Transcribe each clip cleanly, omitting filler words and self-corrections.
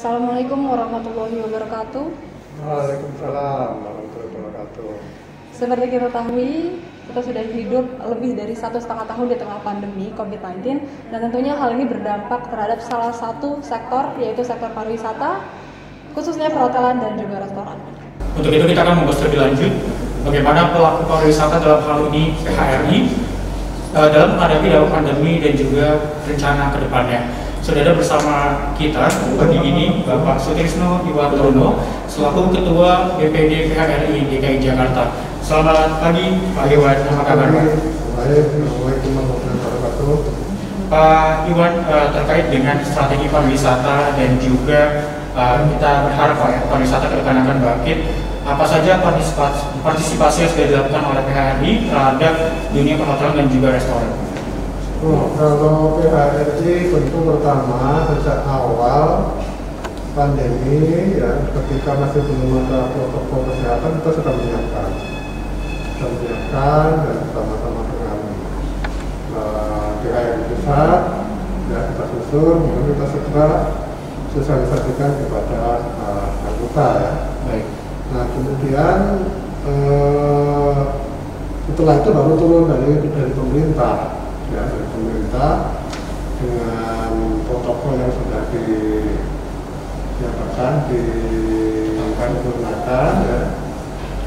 Assalamualaikum warahmatullahi wabarakatuh. Waalaikumsalam warahmatullahi wabarakatuh. Seperti kita ketahui, kita sudah hidup lebih dari 1,5 tahun di tengah pandemi COVID-19, dan tentunya hal ini berdampak terhadap salah satu sektor, yaitu sektor pariwisata, khususnya perhotelan dan juga restoran. Untuk itu kita akan membahas lebih lanjut bagaimana pelaku pariwisata dalam hal ini PHRI dalam menghadapi dampak pandemi dan juga rencana ke depannya. Sudah ada bersama kita pagi ini Bapak Sutrisno Iwantono selaku Ketua BPD PHRI DKI Jakarta. Selamat pagi Pak Iwan, apa kabar Pak? Baik, Assalamualaikum warahmatullahi wabarakatuh. Pak Iwan, terkait dengan strategi pariwisata dan juga kita berharap Pak ya, pariwisata ke depan akan bangkit. Apa saja partisipasi yang sudah dilakukan oleh PHRI terhadap dunia perhotelan dan juga restoran? Kalau PHRI tentu pertama sejak awal pandemi ya, ketika masih belum ada protokol kesehatan, kita sudah menyiapkan dan bersama-sama dengan DKI pusat ya, kita susun, kemudian kita segera sosialisasikan kepada anggota ya. Baik. Nah kemudian setelah itu baru turun dari pemerintah ya, dari pemerintah dengan protokol yang sudah disempurnakan ya.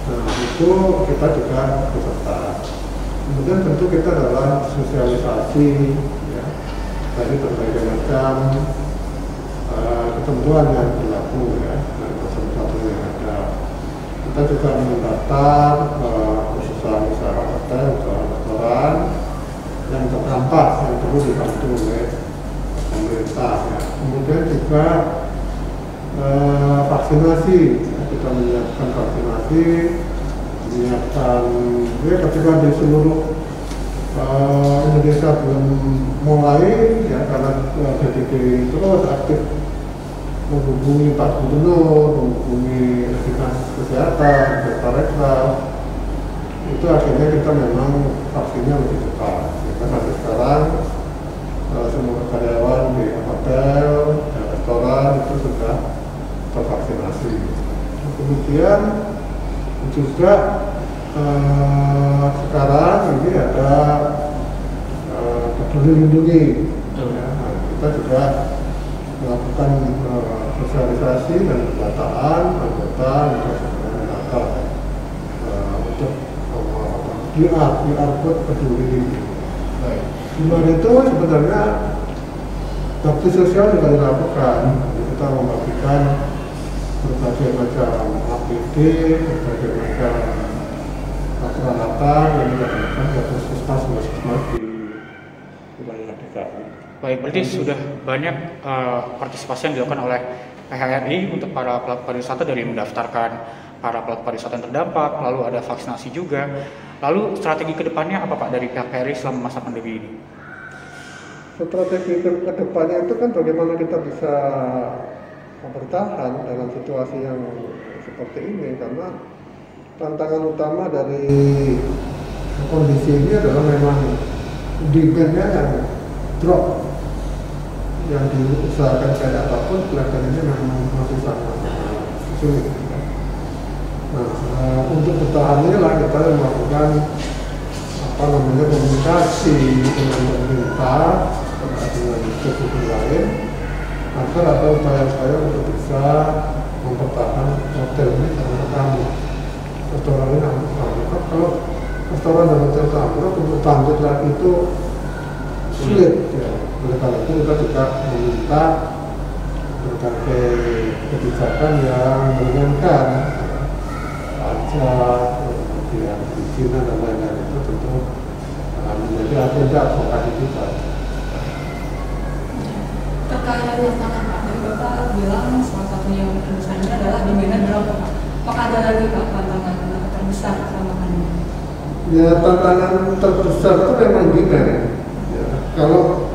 Nah itu kita juga beserta. Kemudian tentu kita dalam sosialisasi ya, dari berbagai macam ketentuan yang berlaku ya, dari ketentuan yang ada. Kita juga mendaftar usaha hotel, restoran yang terdampak yang perlu dibantu oleh pemerintah ya. Kemudian juga vaksinasi ya, kita menyiapkan vaksinasi, menyiapkan ya, ketika di seluruh Indonesia belum mulai ya, karena BPD terus aktif menghubungi Pak Gubernur, menghubungi dinas kesehatan, Direktorat, itu akhirnya kita memang vaksinnya lebih cepat. Karena sekarang semua karyawan di hotel dan restoran itu sudah tervaksinasi. Kemudian juga sekarang ini ada peduli lindungi. Ya, kita juga melakukan sosialisasi dan pendataan anggota untuk QR code peduli lindungi. Di luar itu sebenarnya bakti sosial juga dilakukan. Kita membagikan berbagai macam APD, berbagai macam peralatan yang digunakan oleh puskesmas di wilayah DKI. Baik, berarti sudah banyak partisipasi yang dilakukan oleh PHRI untuk para pelaku pariwisata, dari mendaftarkan para pelaku pariwisata yang terdampak, lalu ada vaksinasi juga. Lalu strategi kedepannya apa Pak dari pihak PHRI selama masa pandemi ini? Strategi kedepannya itu kan bagaimana kita bisa bertahan dalam situasi yang seperti ini, karena tantangan utama dari kondisi ini adalah memang demand-nya yang drop, yang diusahakan kayak apapun kelihatannya memang masih sangat sulit. Nah, untuk bertahan inilah kita melakukan komunikasi dengan pemerintah, dengan institusi lain, agar ada upaya-upaya untuk bisa mempertahankan hotel ini sama tamu, restoran ini sama tamu. Kalau restoran dan hotel tamu untuk bangkit lagi itu sulit ya. Oleh karena itu kita juga meminta berbagai kebijakan yang meringankan pajak, kemudian perizinan dan lain-lain itu tentu menjadi agenda advokasi kita. Terkait tantangan Pak, dari Bapak bilang salah satu yang terbesarnya adalah demand drop. Apakah ada lagi Pak tantangan terbesar selama pandemi? Ya, tantangan terbesar itu memang demand. Ya, kalau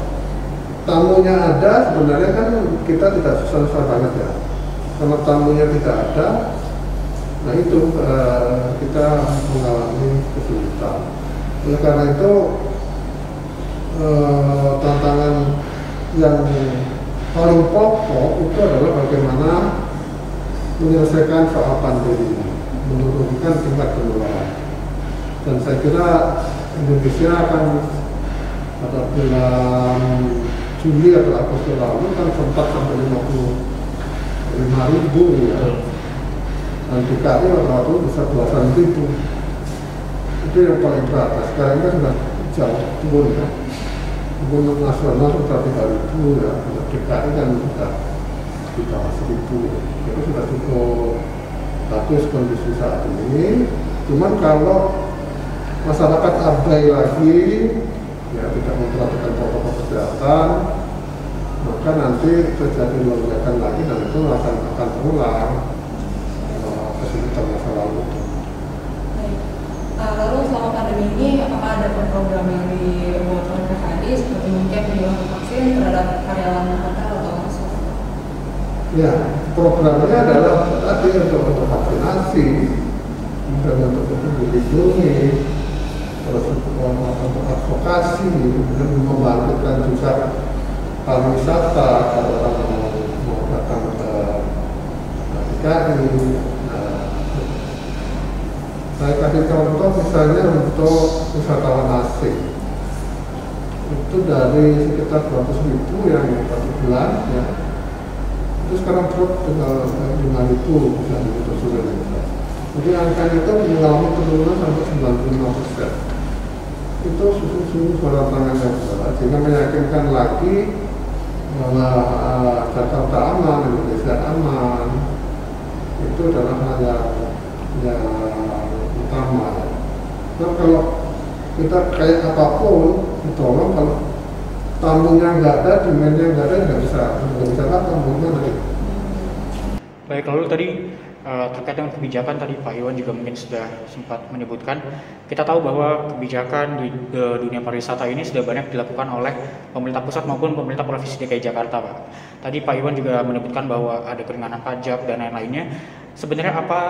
tamunya ada, sebenarnya kan kita tidak susah-susah banget ya. Kalau tamunya tidak ada, nah itu kita mengalami kesulitan. Oleh karena itu tantangan yang paling pokok itu adalah bagaimana menyelesaikan soal pandemi, menurunkan tingkat penularan. Dan saya kira Indonesia akan pada bulan Juli atau Agustus lalu kan sempat sampai 55.000 ya. Dan DKI waktu bisa belasan ribu. Itu yang paling teratas. Sekarang kan sudah jauh turun ya. Untuk nasional sudah 3.000 ya. Untuk DKI kan sudah di bawah 1.000. Itu sudah cukup bagus kondisi saat ini. Cuman kalau masyarakat abai lagi, ya tidak memperhatikan protokol kesehatan, maka nanti terjadi lonjakan lagi dan itu akan terulang kesulitan masa lalu. Lalu selama pandemi ini apakah ada program yang dibuat oleh PHRI seperti mungkin penyuluhan vaksin terhadap karyawan hotel atau restoran? Ya, programnya adalah tadi untuk vaksinasi dan untuk melindungi, terus untuk advokasi, dan membangkitkan juga pariwisata kalau orang mau datang ke DKI. Saya kasih contoh misalnya untuk wisatawan asing itu dari sekitar 200.000 yang satu bulan ya, itu sekarang drop dengan 5.000 misalnya itu sudah. Jadi angkanya itu mengalami penurunan sampai 95%. Itu sungguh-sungguh tantangan yang besar, sehingga meyakinkan lagi bahwa Jakarta aman, Indonesia aman, itu adalah hal yang utama. Nah, kalau kita kayak apapun ditolong, kalau tamunya nggak ada, demandnya nggak ada, nggak bisa datang, bagaimana? Baik, lalu tadi terkait dengan kebijakan tadi Pak Iwan juga mungkin sudah sempat menyebutkan, kita tahu bahwa kebijakan di dunia pariwisata ini sudah banyak dilakukan oleh pemerintah pusat maupun pemerintah provinsi DKI Jakarta, Pak. Tadi Pak Iwan juga menyebutkan bahwa ada keringanan pajak dan lain-lainnya. Sebenarnya apa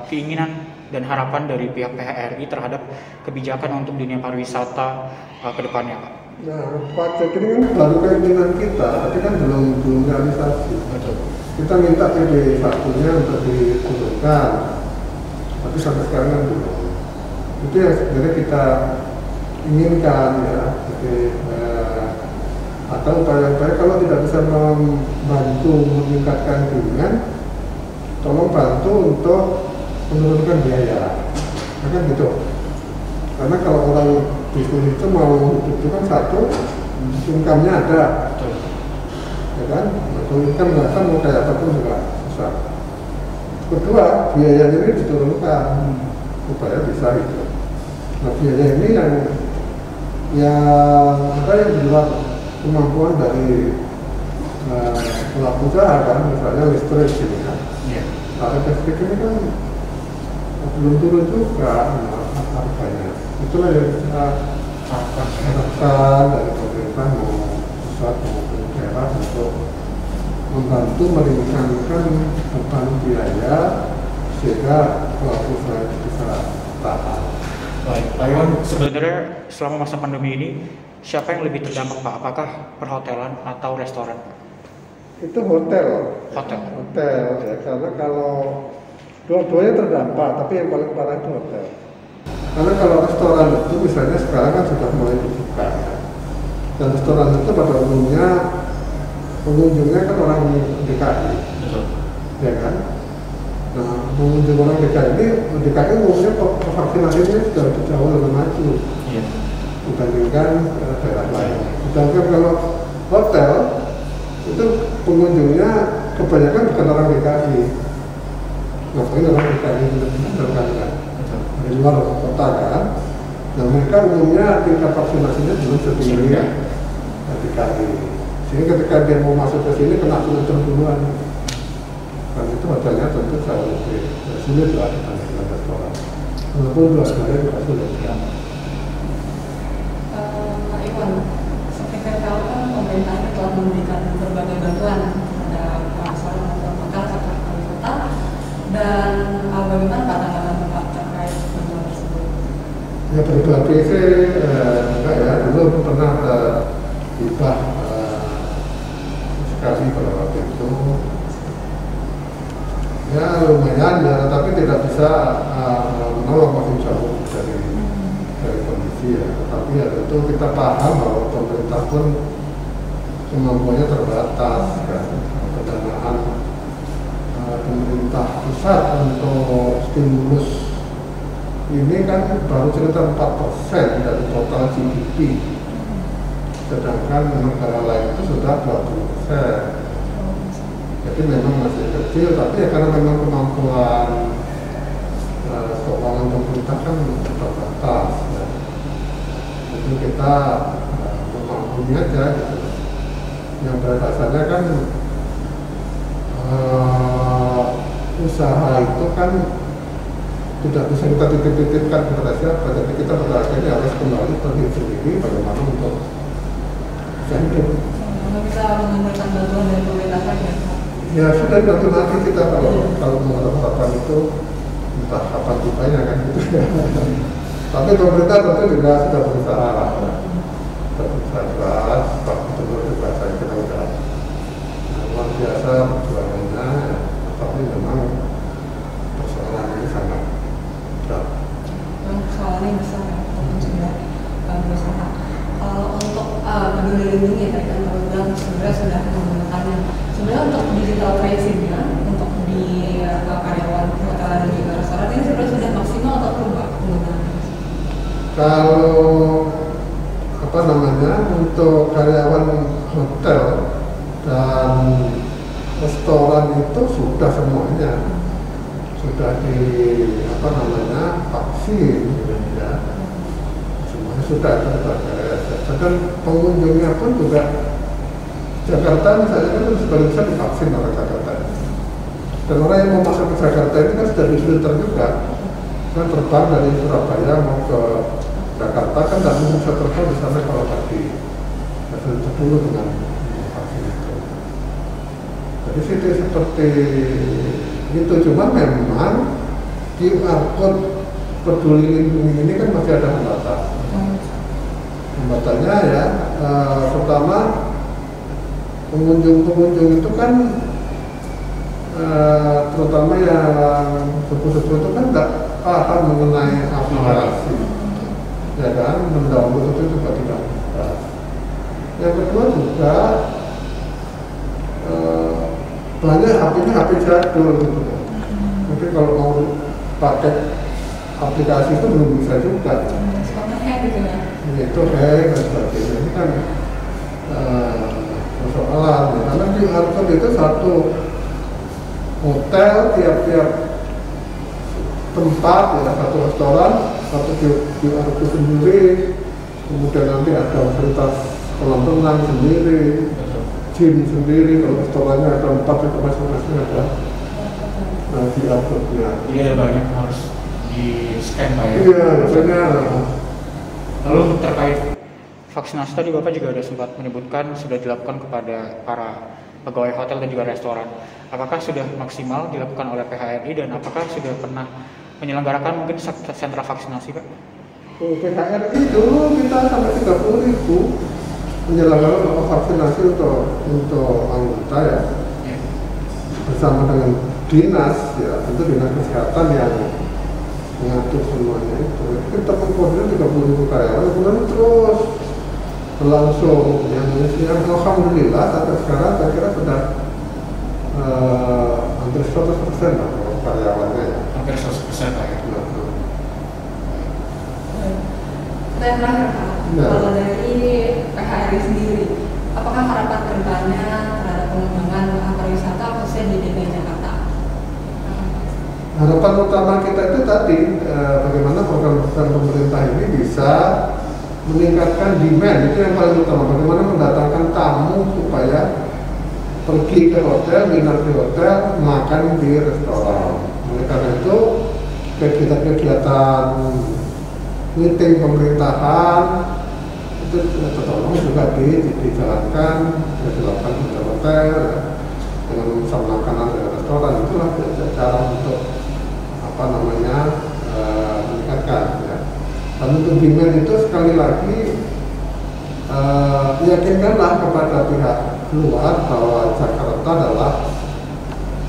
keinginan dan harapan dari pihak PHRI terhadap kebijakan untuk dunia pariwisata ke depannya, Pak? Nah, pajak ini kan baru keinginan kita, tapi kan belum realisasi. Betul. Kita minta PD satunya untuk diturunkan, tapi sampai sekarang kan belum. Itu yang sebenarnya kita inginkan ya. Jadi atau upaya-upaya kalau tidak bisa membantu meningkatkan demand, tolong bantu untuk menurunkan biaya. Kan gitu. Karena kalau orang bisnis itu mau hidup itu kan satu, income-nya ada. Ya kan? Menurunkan bahasa mau kayak apapun juga susah. Kedua, biaya ini diturunkan supaya bisa itu. Nah, biaya ini yang ada yang di luar kemampuan dari pelaku usaha kan, misalnya listrik gitu kan. Tarif listrik ini kan belum turun juga harganya. Itulah yang kita harapkan dari pemerintah mau pusat maupun daerah untuk membantu meringankan beban biaya sehingga pelaku usaha bisa tahan. Baik, Pak Iwan, sebenarnya selama masa pandemi ini siapa yang lebih terdampak, Pak? Apakah perhotelan atau restoran? Itu hotel ya, karena kalau dua-duanya terdampak, tapi yang paling parah itu hotel. Karena kalau restoran itu misalnya sekarang kan sudah mulai dibuka ya. Dan restoran itu pada umumnya pengunjungnya kan orang DKI, ya kan? Nah, pengunjung orang DKI umumnya vaksinasinya sudah jauh lebih maju dibandingkan daerah lain. Sedangkan kalau hotel itu pengunjungnya kebanyakan bukan orang DKI, ngapain orang DKI benar-benar kan? Dari luar kota kan? Nah, mereka umumnya tingkat vaksinasinya belum setinggi DKI. Sehingga ketika dia mau masuk ke sini kena filter duluan. Dan itu hotelnya tentu jauh lebih sulit lah dibandingkan restoran. Walaupun dua-duanya juga sulit. Pak Iwan, seperti kita tahu kan pemerintah ini telah memberikan berbagai bantuan kepada restoran atau hotel serta pariwisata, dan bagaimana pandangan Bapak terkait bantuan tersebut? Ya berbagai sih, enggak ya, dulu pernah ada hibah sekali pada waktu itu Ya lumayan ya, tapi tidak bisa menolong, masih jauh dari kondisi ya. Tapi ya tentu kita paham bahwa pemerintah pun kemampuannya terbatas kan. Pendanaan pemerintah pusat untuk stimulus ini kan baru sekitar 4% dari total GDP, sedangkan negara lain itu sudah 20%. Jadi memang masih kecil, tapi ya karena memang kemampuan keuangan pemerintah kan terbatas ya. Jadi kita memaklumi aja gitu. Yang pada dasarnya kan usaha itu kan tidak bisa kita titip-titipkan kepada siapa, jadi kita pada akhirnya harus kembali ke diri sendiri bagaimana untuk bisa hidup. Kita menggunakan bantuan dari pemerintah saja. Ya sudah nanti kita kalau mengharapkan itu entah kapan tibanya kan gitu ya. Tapi pemerintah tentu juga sudah berusaha lah, sudah berusaha keras. Pak Gubernur juga saya kira sudah luar biasa perjuangannya, tapi memang persoalan ini sangat berat. Soalnya besar ya, walaupun sudah berusaha. Kalau untuk peduli lindungi tadi kan Pak bilang sebenarnya sudah menggunakannya. Sebenarnya untuk digital tracing-nya, untuk di karyawan hotel dan juga restoran ini sebenarnya sudah maksimal atau belum Pak penggunaannya? Kalau untuk karyawan hotel dan restoran itu sudah semuanya sudah vaksin ya. Semuanya sudah terpakai. Dan pengunjungnya pun juga Jakarta misalnya kan sebagian besar divaksin oleh Jakarta. Dan orang yang mau masuk ke Jakarta ini kan sudah difilter juga. Kan terbang dari Surabaya mau ke Jakarta kan tidak mungkin bisa terbang di sana kalau tadi filter dulu dengan vaksin itu. Jadi seperti itu, cuma memang QR code peduli lindungi ini kan masih ada hambatan. Hambatannya ya, pertama pengunjung itu kan terutama yang sepuh-sepuh itu kan tidak paham mengenai aplikasi, ya kan, mendownload itu juga tidak mudah. Yang kedua juga banyak HP-nya HP jadul gitu. Mungkin kalau mau pakai aplikasi itu belum bisa juga. Itu hack dan sebagainya. Ini kan persoalan. Karena QR code itu satu hotel, tiap-tiap tempat, ya, satu restoran, satu QR code sendiri. Kemudian nanti ada fasilitas kolam renang sendiri, gym sendiri. Kalau restorannya ada 4, itu masing-masing ada QR code-nya. Jadi ada banyak harus di scan Pak ya? Iya, biasanya. Lalu terkait vaksinasi tadi Bapak juga ada sempat menyebutkan sudah dilakukan kepada para pegawai hotel dan juga restoran. Apakah sudah maksimal dilakukan oleh PHRI dan apakah sudah pernah menyelenggarakan mungkin sentra vaksinasi Pak? PHRI dulu kita sampai 30.000 menyelenggarakan vaksinasi untuk anggota ya, bersama dengan dinas ya, tentu dinas kesehatan yang mengatur semuanya itu. Kita mengkoordinir 30.000 karyawan, kemudian terus berlangsung yang alhamdulillah sampai sekarang saya kira sudah hampir 100% lah karyawannya ya. Hampir 100% Pak ya? Dan terakhir Pak, kalau dari PHRI sendiri, apakah harapan kedepannya terhadap pengembangan pariwisata khususnya di DKI Jakarta? Harapan utama kita itu tadi bagaimana program-program pemerintah ini bisa meningkatkan demand, itu yang paling utama. Bagaimana mendatangkan tamu supaya pergi ke hotel, dinner di hotel, makan di restoran. Oleh karena itu kegiatan-kegiatan meeting pemerintahan itu tolong juga dijalankan, dilakukan di hotel dengan memesan makanan dari restoran. Itulah cara untuk meningkatkan ya. Dan untuk demand itu sekali lagi yakinkanlah kepada pihak luar bahwa Jakarta adalah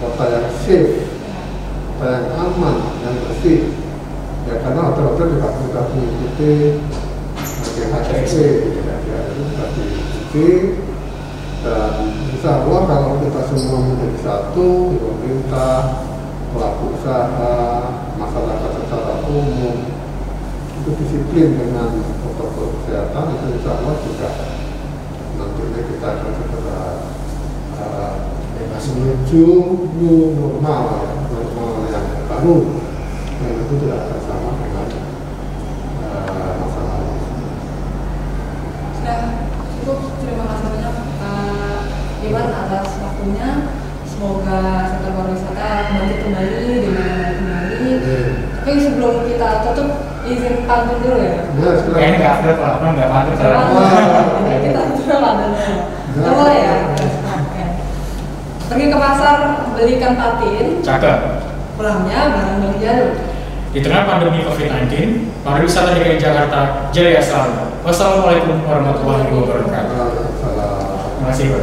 kota yang safe supaya yang aman, yang bersih. Ya karena hotel-hotel juga sudah mengikuti HSE, ya itu sudah diikuti. Dan insya Allah kalau kita semua menjadi satu, pemerintah, pelaku usaha, masyarakat secara umum, itu disiplin dengan protokol kesehatan, itu insya Allah juga nantinya kita akan segera menuju new normal, ya, normal yang baru, yang itu tidak akan sama dengan masalah ini. Sudah cukup, terima kasih banyak Pak Iwan atas waktunya. Semoga sektor pariwisata bangkit kembali dengan kembali. Tapi sebelum kita tutup, izin pantun dulu ya. Kayaknya nggak ada Pak, nggak pantun. Kita tutup pantun dulu. Boleh ya? Oke. Pergi ke pasar, belikan patin. Cakep. Pulangnya barang Bang Jalu. Di tengah pandemi COVID-19, pariwisata DKI Jakarta jaya selalu. Wassalamualaikum warahmatullahi wabarakatuh. Salam. Terima kasih Pak.